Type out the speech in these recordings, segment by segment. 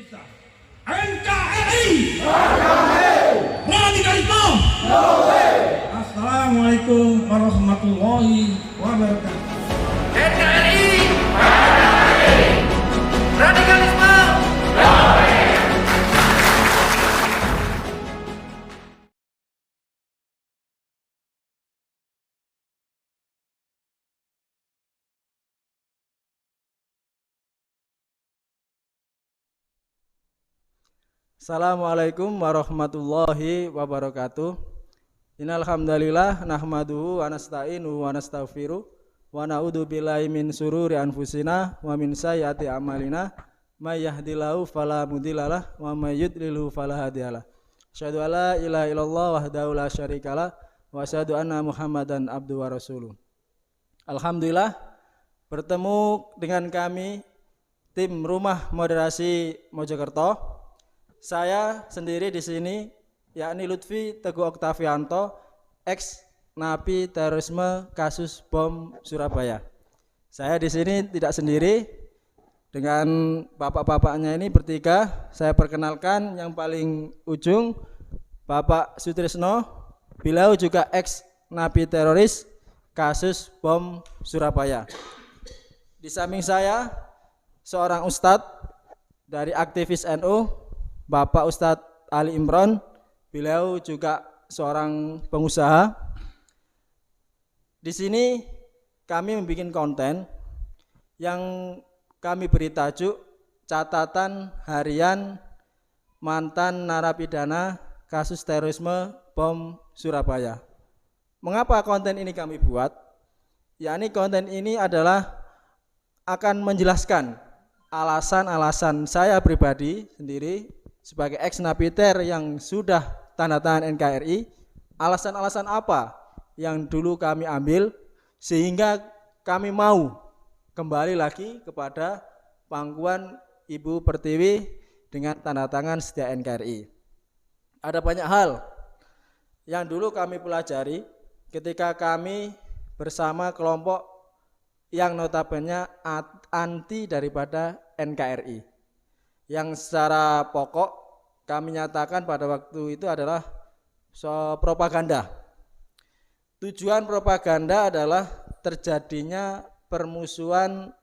Indonesia. NKRI radikalisme. Assalamualaikum warahmatullahi wabarakatuh. NKRI radikalisme. Assalamualaikum warahmatullahi wabarakatuh. Innal hamdalillah nahmaduhu wa nasta'inuhu wa nastaghfiruh wa na'udzu billahi min sururi anfusina wa min sayyiati a'malina may yahdihillahu fala mudhillalah wa may yudlilhu fala hadiyalah. Asyhadu an la ilaha illallah wahdahu la syarikalah wa asyhadu anna Muhammadan abduhu wa rasuluh. Alhamdulillah bertemu dengan kami tim Rumah Moderasi Mojokerto. Saya sendiri di sini, yakni Lutfi Teguh Oktavianto, ex napi terorisme kasus bom Surabaya. Saya di sini tidak sendiri, dengan bapak-bapaknya ini bertiga. Saya perkenalkan yang paling ujung, Bapak Sutrisno. Beliau juga ex napi teroris kasus bom Surabaya. Di samping saya, seorang ustadz dari aktivis NU, Bapak Ustadz Ali Imron. Beliau juga seorang pengusaha. Di sini kami membuat konten yang kami beri tajuk catatan harian mantan narapidana kasus terorisme bom Surabaya. Mengapa konten ini kami buat? Yakni konten ini adalah akan menjelaskan alasan-alasan saya pribadi sendiri sebagai ex napiter yang sudah tanda tangan NKRI, alasan-alasan apa yang dulu kami ambil sehingga kami mau kembali lagi kepada pangkuan Ibu Pertiwi dengan tanda tangan setia NKRI. Ada banyak hal yang dulu kami pelajari ketika kami bersama kelompok yang notabene anti daripada NKRI, yang secara pokok kami nyatakan pada waktu itu adalah propaganda. Tujuan propaganda adalah terjadinya permusuhan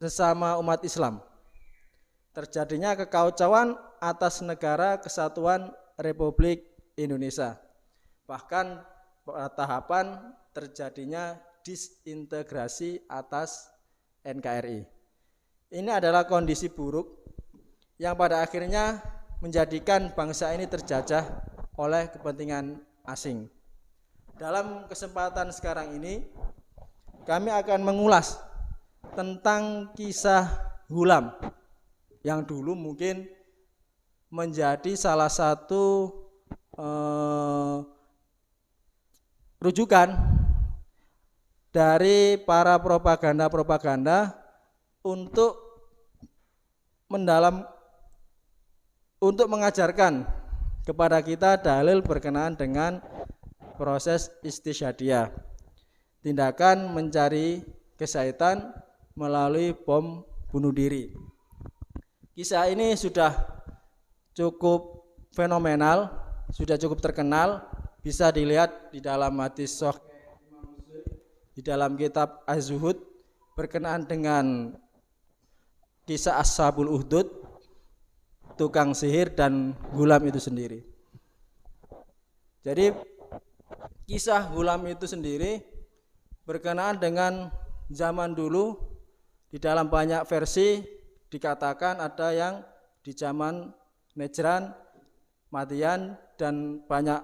sesama umat Islam, terjadinya kekacauan atas negara kesatuan Republik Indonesia, bahkan pada tahapan terjadinya disintegrasi atas NKRI. Ini adalah kondisi buruk yang pada akhirnya menjadikan bangsa ini terjajah oleh kepentingan asing. Dalam kesempatan sekarang ini kami akan mengulas tentang kisah Hulam yang dulu mungkin menjadi salah satu rujukan dari para propaganda untuk mengajarkan kepada kita dalil berkenaan dengan proses istisyadiyah, tindakan mencari kesahitan melalui bom bunuh diri. Kisah ini sudah cukup fenomenal, sudah cukup terkenal, bisa dilihat di dalam hadis Sahih, di dalam kitab Az-Zuhud berkenaan dengan kisah Ashabul Uhdud, tukang sihir dan Hulam itu sendiri. Jadi kisah Hulam itu sendiri berkenaan dengan zaman dulu. Di dalam banyak versi dikatakan ada yang di zaman Najran, Madian, dan banyak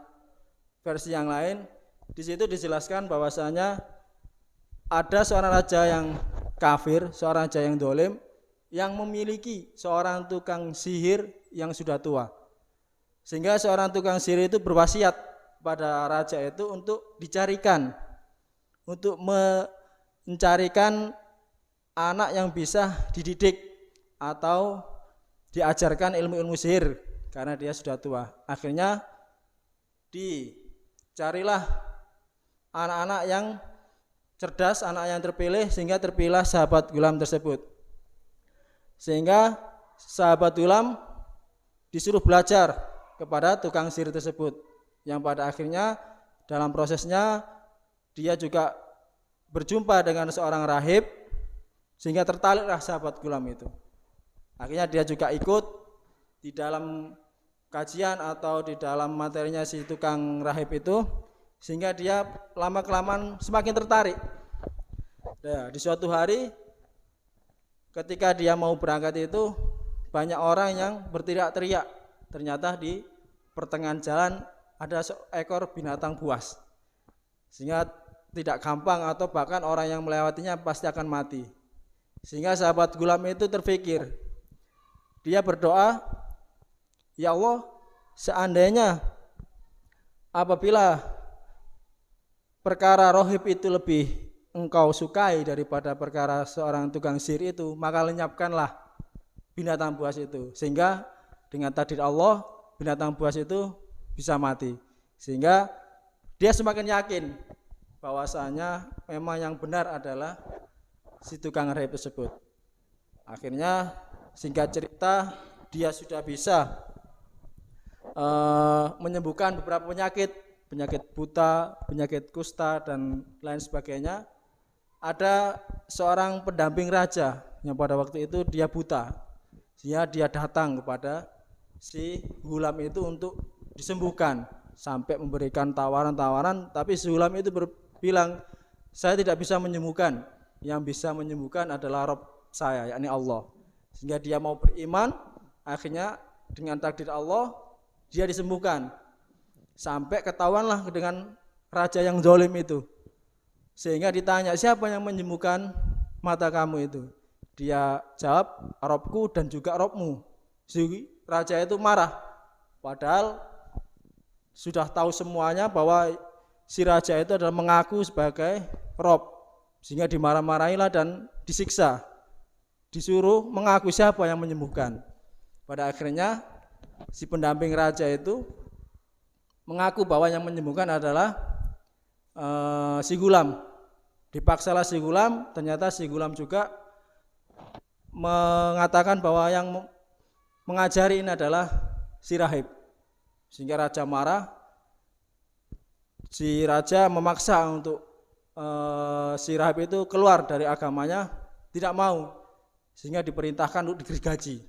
versi yang lain. Di situ dijelaskan bahwasanya ada seorang raja yang kafir, seorang raja yang dolim, yang memiliki seorang tukang sihir yang sudah tua, sehingga seorang tukang sihir itu berwasiat pada raja itu untuk mencarikan anak yang bisa dididik atau diajarkan ilmu-ilmu sihir karena dia sudah tua. Akhirnya dicarilah anak-anak yang cerdas, anak yang terpilih, sehingga terpilih sahabat Gulam tersebut. Sehingga sahabat Gulam disuruh belajar kepada tukang sihir tersebut, yang pada akhirnya dalam prosesnya dia juga berjumpa dengan seorang rahib, sehingga tertariklah sahabat Gulam itu. Akhirnya dia juga ikut di dalam kajian atau di dalam materinya si tukang rahib itu, sehingga dia lama-kelamaan semakin tertarik. Nah, di suatu hari ketika dia mau berangkat itu, banyak orang yang berteriak-teriak. Ternyata di pertengahan jalan ada seekor binatang buas, sehingga tidak gampang atau bahkan orang yang melewatinya pasti akan mati. Sehingga sahabat Gulam itu terpikir, dia berdoa, ya Allah, seandainya apabila perkara rohib itu lebih engkau sukai daripada perkara seorang tukang sihir itu, maka lenyapkanlah binatang buas itu, sehingga dengan takdir Allah binatang buas itu bisa mati. Sehingga dia semakin yakin bahwasanya memang yang benar adalah si tukang rahib tersebut. Akhirnya singkat cerita, dia sudah bisa menyembuhkan beberapa penyakit buta, penyakit kusta dan lain sebagainya. Ada seorang pendamping raja yang pada waktu itu dia buta, sehingga dia datang kepada si Gulam itu untuk disembuhkan, sampai memberikan tawaran-tawaran, tapi si Gulam itu bilang, saya tidak bisa menyembuhkan, yang bisa menyembuhkan adalah Rabb saya, yakni Allah. Sehingga dia mau beriman, akhirnya dengan takdir Allah dia disembuhkan, sampai ketahuanlah dengan raja yang zalim itu. Sehingga ditanya, siapa yang menyembuhkan mata kamu itu? Dia jawab, Rabbku dan juga Rabbmu. Si raja itu marah, padahal sudah tahu semuanya bahwa si raja itu adalah mengaku sebagai Rabb. Sehingga dimarah-marahilah dan disiksa, disuruh mengaku siapa yang menyembuhkan. Pada akhirnya si pendamping raja itu mengaku bahwa yang menyembuhkan adalah si Gulam. Dipaksalah si Gulam, ternyata si Gulam juga mengatakan bahwa yang mengajari ini adalah si rahib. Sehingga raja marah, si raja memaksa untuk si rahib itu keluar dari agamanya, tidak mau, sehingga diperintahkan untuk digergaji.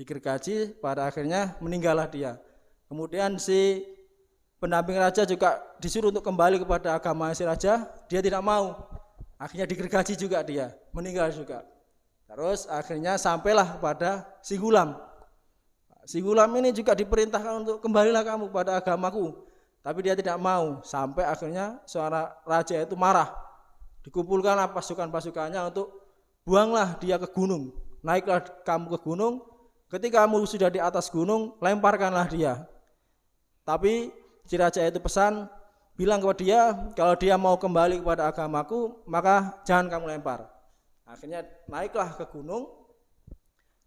Digergaji, pada akhirnya meninggallah dia. Kemudian si pendamping raja juga disuruh untuk kembali kepada agama si raja, dia tidak mau. Akhirnya digergaji juga dia, meninggal juga. Terus akhirnya sampailah kepada si Gulam. Si Gulam ini juga diperintahkan untuk kembalilah kamu kepada agamaku, tapi dia tidak mau. Sampai akhirnya seorang raja itu marah, dikumpulkanlah pasukan-pasukannya untuk buanglah dia ke gunung. Naiklah kamu ke gunung, ketika kamu sudah di atas gunung, lemparkanlah dia. Tapi si raja itu pesan, bilang kepada dia, kalau dia mau kembali kepada agamaku, maka jangan kamu lempar. Akhirnya naiklah ke gunung.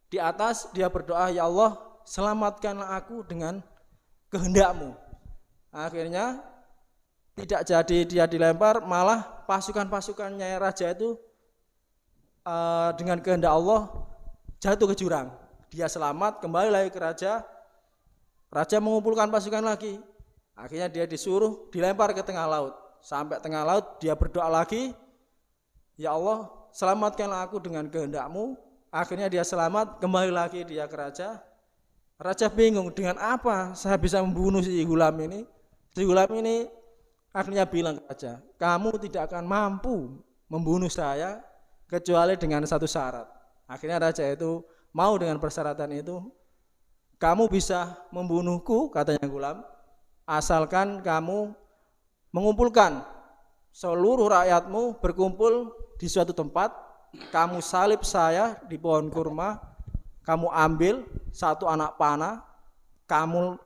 Di atas dia berdoa, ya Allah, selamatkanlah aku dengan kehendakmu. Akhirnya tidak jadi dia dilempar, malah pasukan-pasukannya raja itu dengan kehendak Allah jatuh ke jurang. Dia selamat, kembali lagi ke raja. Raja mengumpulkan pasukan lagi. Akhirnya dia disuruh dilempar ke tengah laut. Sampai tengah laut dia berdoa lagi, ya Allah, selamatkanlah aku dengan kehendakmu. Akhirnya dia selamat, kembali lagi dia ke raja. Raja bingung, dengan apa saya bisa membunuh si Gulam ini. Si Gulam ini akhirnya bilang ke raja, kamu tidak akan mampu membunuh saya kecuali dengan satu syarat. Akhirnya raja itu mau dengan persyaratan itu. Kamu bisa membunuhku, katanya Gulam, asalkan kamu mengumpulkan seluruh rakyatmu berkumpul di suatu tempat, kamu salib saya di pohon kurma, kamu ambil satu anak panah, kamu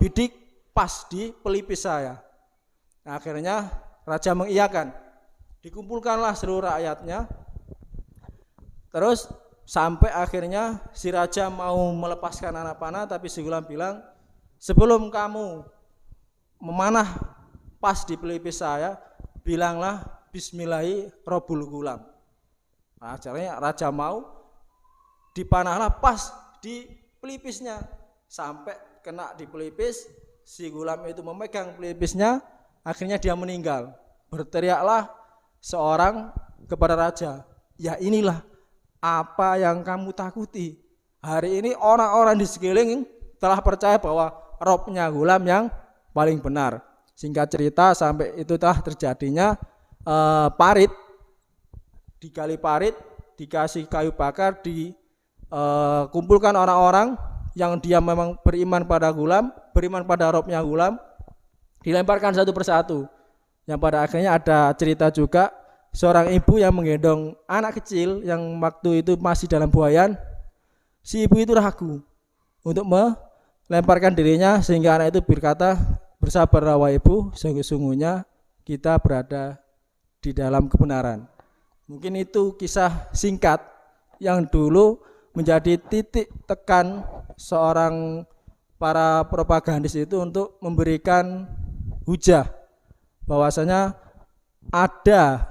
bidik pas di pelipis saya. Nah, akhirnya raja mengiyakan, dikumpulkanlah seluruh rakyatnya. Terus sampai akhirnya si raja mau melepaskan anak panah, tapi si Gulam bilang, sebelum kamu memanah pas di pelipis saya, bilanglah Bismillahi Robbul Gulam. Nah, caranya raja mau, dipanahlah pas di pelipisnya sampai kena di pelipis. Si gulam itu memegang pelipisnya, akhirnya dia meninggal. Berteriaklah seorang kepada raja, ya inilah apa yang kamu takuti. Hari ini orang-orang di sekeliling telah percaya bahwa robnya gulam yang paling benar. Singkat cerita sampai itu telah terjadinya parit, digali parit, dikasih kayu bakar, dikumpulkan orang-orang yang dia memang beriman pada gulam, beriman pada robnya gulam, dilemparkan satu persatu. Yang pada akhirnya ada cerita juga seorang ibu yang menggendong anak kecil yang waktu itu masih dalam buayan. Si ibu itu ragu untuk melemparkan dirinya sehingga anak itu berkata, bersabarlah wahai ibu, sungguh-sungguhnya kita berada di dalam kebenaran. Mungkin itu kisah singkat yang dulu menjadi titik tekan seorang para propagandis itu untuk memberikan hujah bahwasanya ada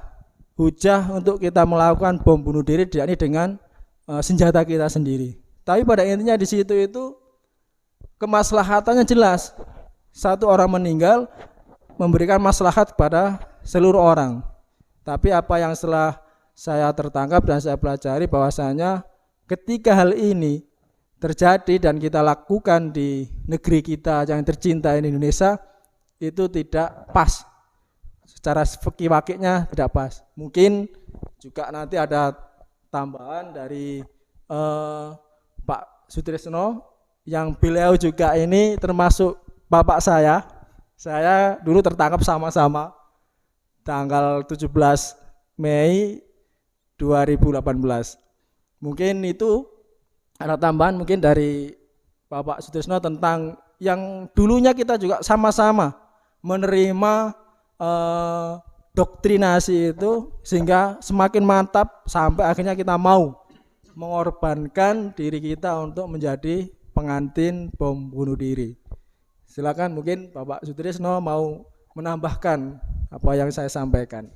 hujah untuk kita melakukan bom bunuh diri, yakni dengan senjata kita sendiri. Tapi pada intinya di situ itu kemaslahatannya jelas. Satu orang meninggal memberikan maslahat kepada seluruh orang. Tapi apa yang setelah saya tertangkap dan saya pelajari bahwasanya ketika hal ini terjadi dan kita lakukan di negeri kita yang tercinta ini Indonesia, itu tidak pas. Secara fikih-wakiknya tidak pas. Mungkin juga nanti ada tambahan dari Pak Sutrisno yang beliau juga ini termasuk bapak saya. Saya dulu tertangkap sama-sama tanggal 17 Mei 2018. Mungkin itu ada tambahan mungkin dari Bapak Sutrisno tentang yang dulunya kita juga sama-sama menerima doktrinasi itu sehingga semakin mantap sampai akhirnya kita mau mengorbankan diri kita untuk menjadi pengantin bom bunuh diri. Silakan mungkin Bapak Sutrisno mau menambahkan apa yang saya sampaikan.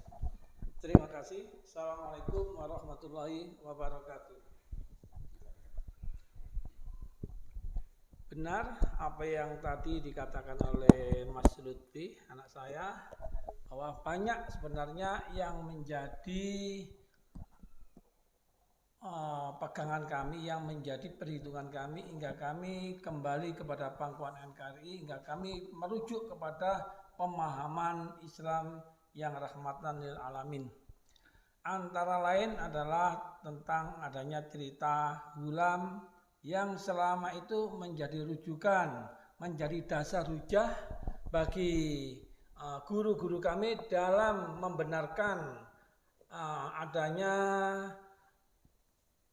Terima kasih. Assalamualaikum warahmatullahi wabarakatuh. Benar apa yang tadi dikatakan oleh Mas Lutfi, anak saya, bahwa banyak sebenarnya yang menjadi pegangan kami, yang menjadi perhitungan kami hingga kami kembali kepada pangkuan NKRI, hingga kami merujuk kepada pemahaman Islam yang rahmatan lil alamin. Antara lain adalah tentang adanya cerita gulam yang selama itu menjadi rujukan, menjadi dasar hujah bagi guru-guru kami dalam membenarkan adanya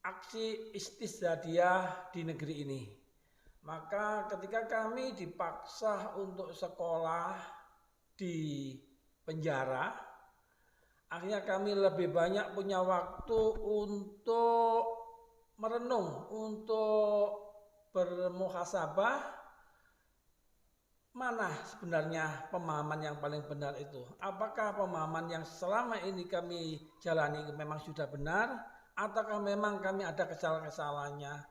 aksi istisdadiyah di negeri ini. Maka ketika kami dipaksa untuk sekolah di penjara, akhirnya kami lebih banyak punya waktu untuk merenung, untuk bermuhasabah, mana sebenarnya pemahaman yang paling benar itu. Apakah pemahaman yang selama ini kami jalani memang sudah benar, ataukah memang kami ada kesalahan-kesalahannya.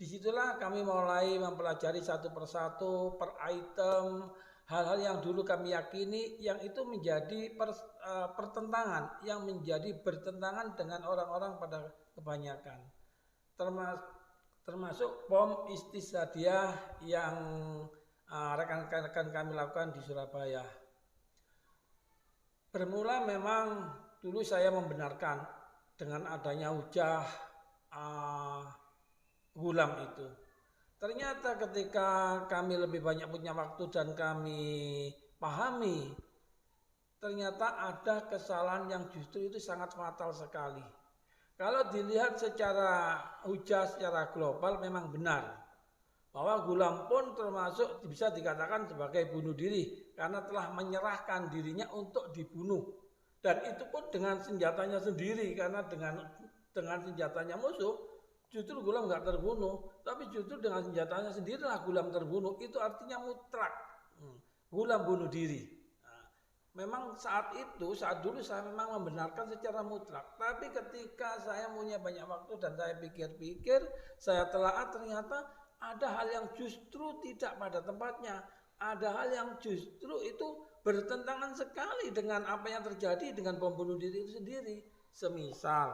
Disitulah kami mulai mempelajari satu persatu, per item, hal-hal yang dulu kami yakini yang itu menjadi pertentangan, yang menjadi bertentangan dengan orang-orang pada kebanyakan. Termasuk bom istisdadiyah yang rekan-rekan kami lakukan di Surabaya. Bermula memang dulu saya membenarkan dengan adanya hujah gulam itu. Ternyata ketika kami lebih banyak punya waktu dan kami pahami, ternyata ada kesalahan yang justru itu sangat fatal sekali. Kalau dilihat secara hujah, secara global memang benar bahwa gulam pun termasuk bisa dikatakan sebagai bunuh diri karena telah menyerahkan dirinya untuk dibunuh, dan itu pun dengan senjatanya sendiri, karena dengan senjatanya musuh justru gulam nggak terbunuh, tapi justru dengan senjatanya sendirilah gulam terbunuh. Itu artinya mutlak gulam bunuh diri. Nah, Memang saat dulu saya memang membenarkan secara mutlak. Tapi ketika saya punya banyak waktu dan saya pikir-pikir, saya telaah, ternyata ada hal yang justru tidak pada tempatnya. Ada hal yang justru itu bertentangan sekali dengan apa yang terjadi dengan bom bunuh diri itu sendiri. Semisal,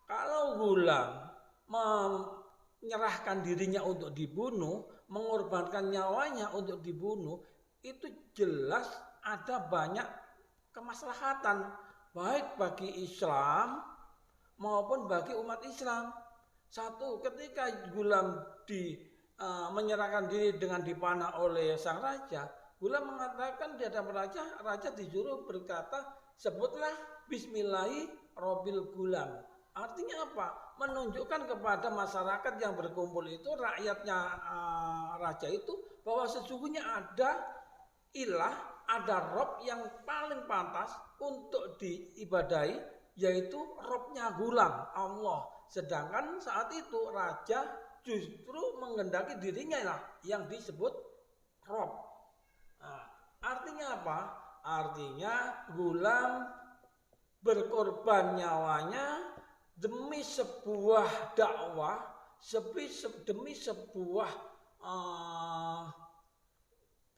kalau Ghulam menyerahkan dirinya untuk dibunuh, mengorbankan nyawanya untuk dibunuh, itu jelas ada banyak kemaslahatan baik bagi Islam maupun bagi umat Islam. Satu, ketika Ghulam menyerahkan diri dengan dipanah oleh sang raja, Ghulam mengatakan di hadapan raja disuruh berkata, sebutlah Bismillahi Robbil Ghulam. Artinya apa? Menunjukkan kepada masyarakat yang berkumpul itu, rakyatnya raja itu, bahwa sesungguhnya ada ilah, ada Rob yang paling pantas untuk diibadahi, yaitu Robnya Ghulam, Allah. Sedangkan saat itu raja justru menghendaki dirinya lah yang disebut Rob. Nah, artinya apa? Artinya Ghulam berkorban nyawanya demi sebuah dakwah, demi sebuah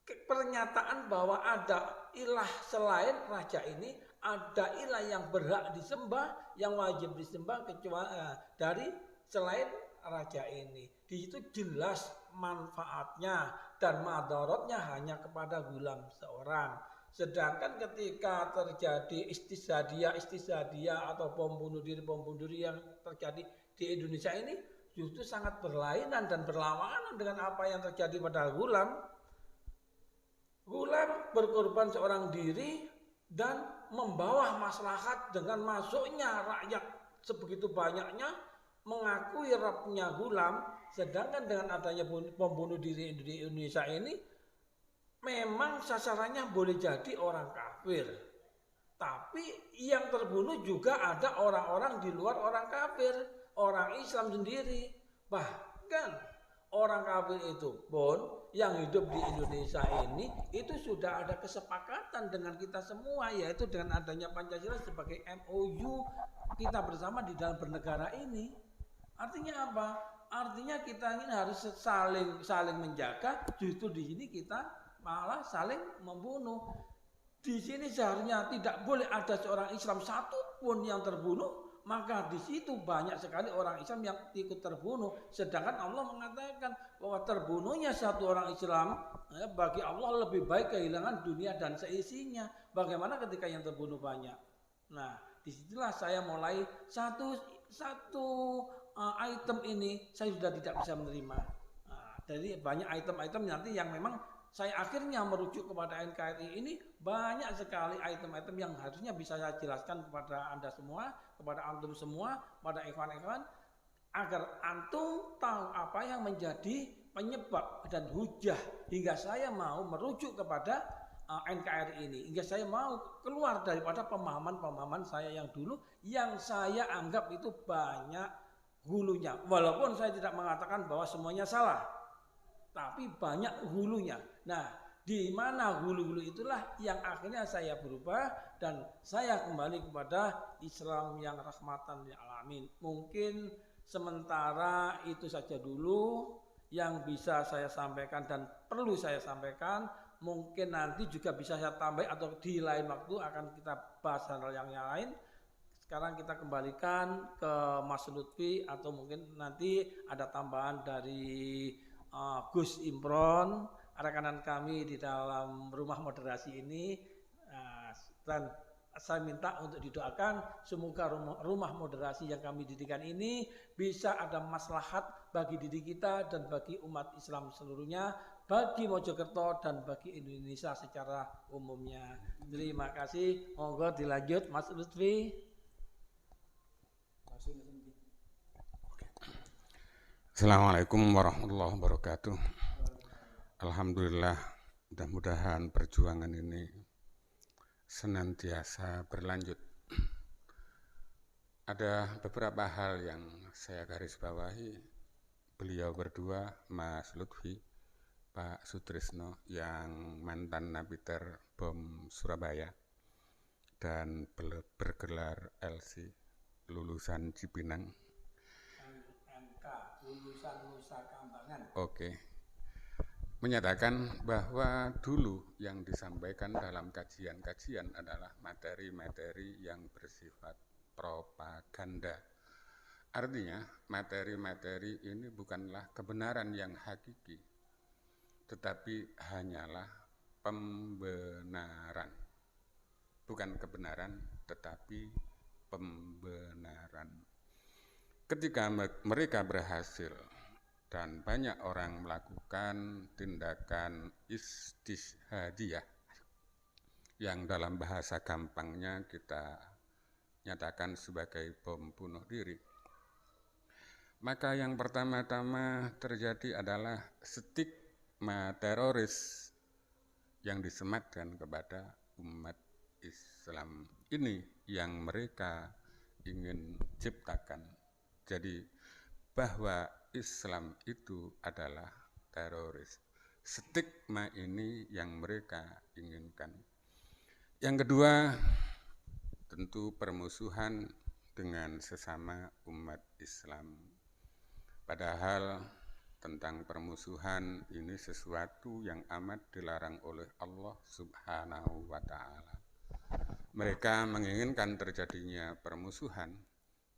pernyataan bahwa ada ilah selain raja ini, ada ilah yang berhak disembah, yang wajib disembah kecuali dari selain raja ini. Di situ jelas manfaatnya dan madaratnya hanya kepada Ghulam seorang. Sedangkan ketika terjadi istisadiah atau bom bunuh diri yang terjadi di Indonesia ini justru sangat berlainan dan berlawanan dengan apa yang terjadi pada Ghulam. Ghulam berkorban seorang diri dan membawa maslahat dengan masuknya rakyat sebegitu banyaknya mengakui Rabbnya Ghulam. Sedangkan dengan adanya bom bunuh diri di Indonesia ini, memang sasarannya boleh jadi orang kafir, tapi yang terbunuh juga ada orang-orang di luar orang kafir, orang Islam sendiri. Bahkan orang kafir itu pun yang hidup di Indonesia ini itu sudah ada kesepakatan dengan kita semua, yaitu dengan adanya Pancasila sebagai MOU kita bersama di dalam bernegara ini. Artinya apa? Artinya kita ini harus saling menjaga. Justru di sini kita malah saling membunuh. Di sini seharusnya tidak boleh ada seorang Islam satupun yang terbunuh, maka di situ banyak sekali orang Islam yang ikut terbunuh. Sedangkan Allah mengatakan bahwa terbunuhnya satu orang Islam bagi Allah lebih baik kehilangan dunia dan seisinya. Bagaimana ketika yang terbunuh banyak? Nah, disitulah saya mulai satu item ini saya sudah tidak bisa menerima. Nah, dari banyak item-item nanti yang memang saya akhirnya merujuk kepada NKRI ini, banyak sekali item-item yang harusnya bisa saya jelaskan kepada Anda semua, kepada antum semua, pada ikhwan-ikhwan, agar antum tahu apa yang menjadi penyebab dan hujah hingga saya mau merujuk kepada NKRI ini, hingga saya mau keluar daripada pemahaman-pemahaman saya yang dulu, yang saya anggap itu banyak hulunya. Walaupun saya tidak mengatakan bahwa semuanya salah, tapi banyak hulunya. Nah, di mana hulu-hulu itulah yang akhirnya saya berubah dan saya kembali kepada Islam yang rahmatan lil alamin. Mungkin sementara itu saja dulu yang bisa saya sampaikan dan perlu saya sampaikan. Mungkin nanti juga bisa saya tambah atau di lain waktu akan kita bahas hal yang lain. Sekarang kita kembalikan ke Mas Lutfi, atau mungkin nanti ada tambahan dari Gus Imron, rekanan kami di dalam rumah moderasi ini. Dan saya minta untuk didoakan semoga rumah moderasi yang kami dirikan ini bisa ada maslahat bagi diri kita dan bagi umat Islam seluruhnya, bagi Mojokerto dan bagi Indonesia secara umumnya. Terima kasih. Monggo dilanjut Mas Lutfi. Assalamualaikum warahmatullahi wabarakatuh. Alhamdulillah, mudah-mudahan perjuangan ini senantiasa berlanjut. Ada beberapa hal yang saya garis bawahi. Beliau berdua, Mas Lutfi Pak Sutrisno yang mantan napiter bom Surabaya dan bergelar LC lulusan Cipinang. MK lulusan Nusa Kambangan. Oke. Menyatakan bahwa dulu yang disampaikan dalam kajian-kajian adalah materi-materi yang bersifat propaganda. Artinya materi-materi ini bukanlah kebenaran yang hakiki, tetapi hanyalah pembenaran. Bukan kebenaran, tetapi pembenaran. Ketika mereka berhasil dan banyak orang melakukan tindakan istishhadiyah yang dalam bahasa gampangnya kita nyatakan sebagai bom bunuh diri, maka yang pertama-tama terjadi adalah stigma teroris yang disematkan kepada umat Islam ini yang mereka ingin ciptakan. Jadi bahwa Islam itu adalah teroris. Stigma ini yang mereka inginkan. Yang kedua, tentu permusuhan dengan sesama umat Islam. Padahal tentang permusuhan ini sesuatu yang amat dilarang oleh Allah Subhanahu wa ta'ala. Mereka menginginkan terjadinya permusuhan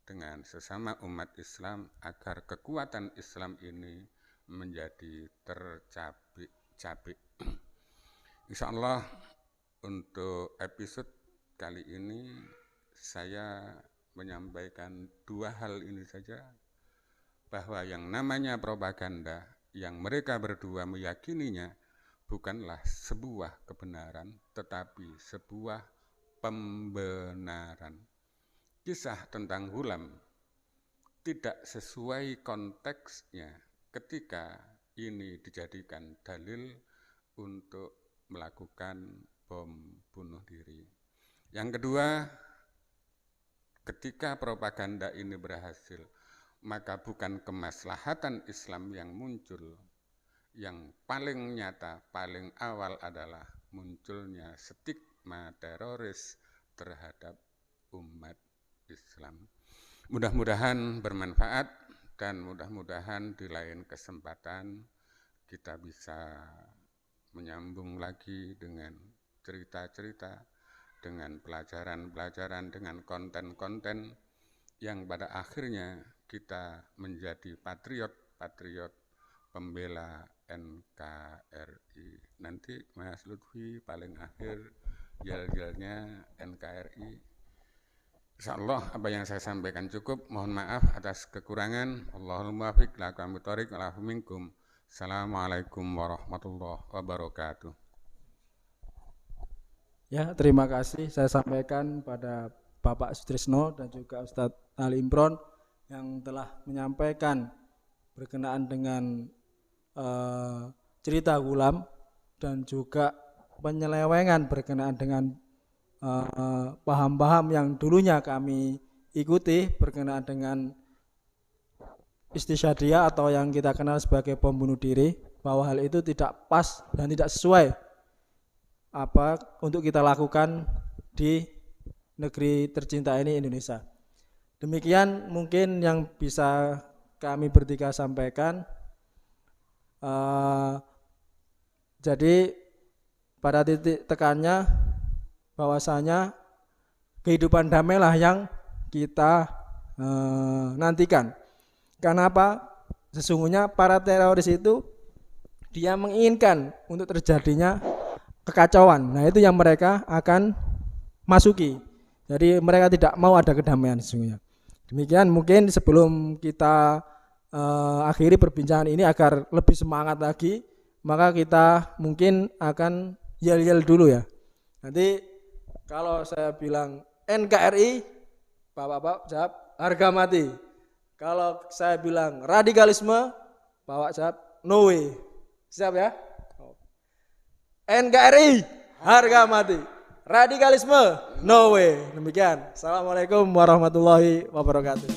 dengan sesama umat Islam agar kekuatan Islam ini menjadi tercabik-cabik. Insya Allah untuk episode kali ini saya menyampaikan dua hal ini saja, bahwa yang namanya propaganda yang mereka berdua meyakininya bukanlah sebuah kebenaran, tetapi sebuah pembenaran. Kisah tentang Hulam tidak sesuai konteksnya ketika ini dijadikan dalil untuk melakukan bom bunuh diri. Yang kedua, ketika propaganda ini berhasil, maka bukan kemaslahatan Islam yang muncul. Yang paling nyata, paling awal adalah munculnya stigma teroris terhadap umat Islam. Mudah-mudahan bermanfaat dan mudah-mudahan di lain kesempatan kita bisa menyambung lagi dengan cerita-cerita, dengan pelajaran-pelajaran, dengan konten-konten yang pada akhirnya kita menjadi patriot pembela NKRI. Nanti Mas Lutfi paling akhir yel-yelnya NKRI. Insyaallah apa yang saya sampaikan cukup. Mohon maaf atas kekurangan. Allahul muwaffiq lakum bithoriq wa minkum. Assalamualaikum warahmatullahi wabarakatuh. Ya, terima kasih saya sampaikan pada Bapak Sutrisno dan juga Ustadz Ali Imron yang telah menyampaikan berkenaan dengan cerita Hulam dan juga penyelewengan berkenaan dengan paham-paham yang dulunya kami ikuti berkenaan dengan istishadiyah atau yang kita kenal sebagai bom bunuh diri, bahwa hal itu tidak pas dan tidak sesuai apa untuk kita lakukan di negeri tercinta ini, Indonesia. Demikian mungkin yang bisa kami bertiga sampaikan. Jadi pada titik tekannya bahwasanya kehidupan damailah yang kita nantikan. Karena apa? Sesungguhnya para teroris itu dia menginginkan untuk terjadinya kekacauan. Nah, itu yang mereka akan masuki. Jadi mereka tidak mau ada kedamaian sesungguhnya. Demikian mungkin sebelum kita akhiri perbincangan ini agar lebih semangat lagi, maka kita mungkin akan yel-yel dulu ya. Nanti kalau saya bilang NKRI, Bapak-bapak jawab harga mati. Kalau saya bilang radikalisme, Bapak jawab no way. Siap ya? NKRI harga mati. Radikalisme no way. Demikian. Assalamualaikum warahmatullahi wabarakatuh.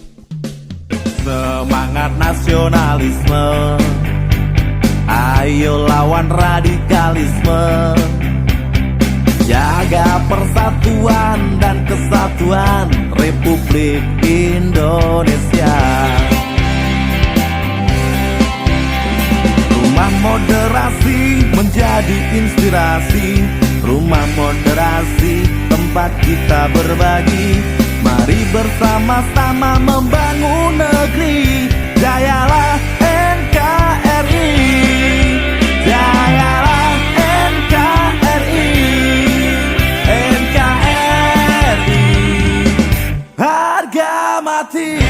Semangat nasionalisme. Ayo lawan radikalisme, jaga persatuan dan kesatuan Republik Indonesia. Rumah moderasi menjadi inspirasi, rumah moderasi tempat kita berbagi. Mari bersama-sama membangun negeri. Jayalah NKRI, jayalah NKRI, NKRI, harga mati.